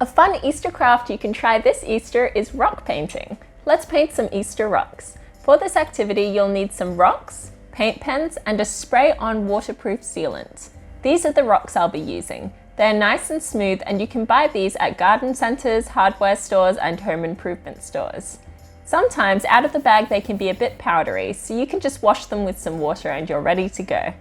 A fun Easter craft you can try this Easter is rock painting. Let's paint some Easter rocks. For this activity, you'll need some rocks, paint pens, and a spray-on waterproof sealant. These are the rocks I'll be using. They're nice and smooth, and you can buy these at garden centers, hardware stores, and home improvement stores. Sometimes out of the bag they can be a bit powdery, so you can just wash them with some water and you're ready to go.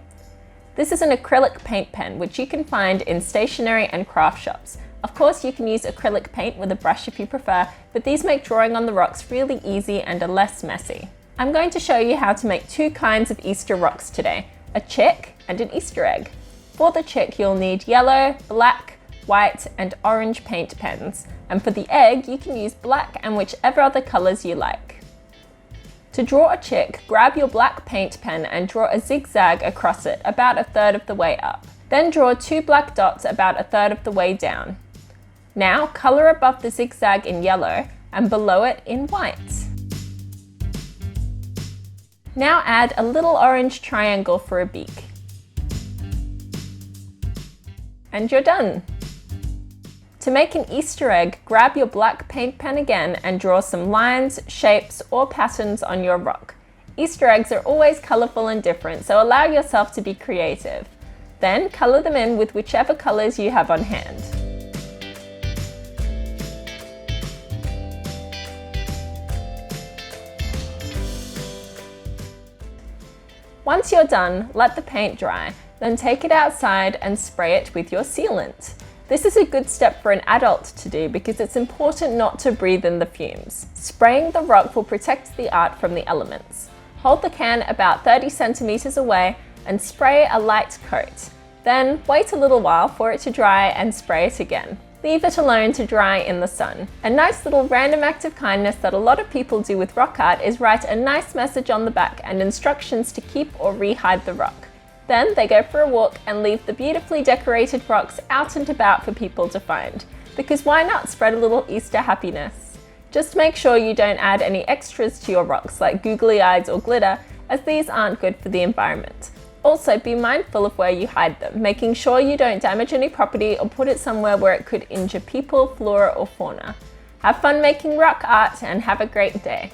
This is an acrylic paint pen, which you can find in stationery and craft shops. Of course, you can use acrylic paint with a brush if you prefer, but these make drawing on the rocks really easy and are less messy. I'm going to show you how to make two kinds of Easter rocks today, a chick and an Easter egg. For the chick, you'll need yellow, black, white, and orange paint pens. And for the egg, you can use black and whichever other colors you like. To draw a chick, grab your black paint pen and draw a zigzag across it about 1/3 of the way up. Then draw 2 black dots about 1/3 of the way down. Now color above the zigzag in yellow and below it in white. Now add a little orange triangle for a beak. And you're done! To make an Easter egg, grab your black paint pen again and draw some lines, shapes, or patterns on your rock. Easter eggs are always colourful and different, so allow yourself to be creative. Then colour them in with whichever colours you have on hand. Once you're done, let the paint dry, then take it outside and spray it with your sealant. This is a good step for an adult to do because it's important not to breathe in the fumes. Spraying the rock will protect the art from the elements. Hold the can about 30 centimeters away and spray a light coat. Then wait a little while for it to dry and spray it again. Leave it alone to dry in the sun. A nice little random act of kindness that a lot of people do with rock art is write a nice message on the back and instructions to keep or re-hide the rock. Then they go for a walk and leave the beautifully decorated rocks out and about for people to find. Because why not spread a little Easter happiness? Just make sure you don't add any extras to your rocks like googly eyes or glitter, as these aren't good for the environment. Also, be mindful of where you hide them, making sure you don't damage any property or put it somewhere where it could injure people, flora, or fauna. Have fun making rock art and have a great day.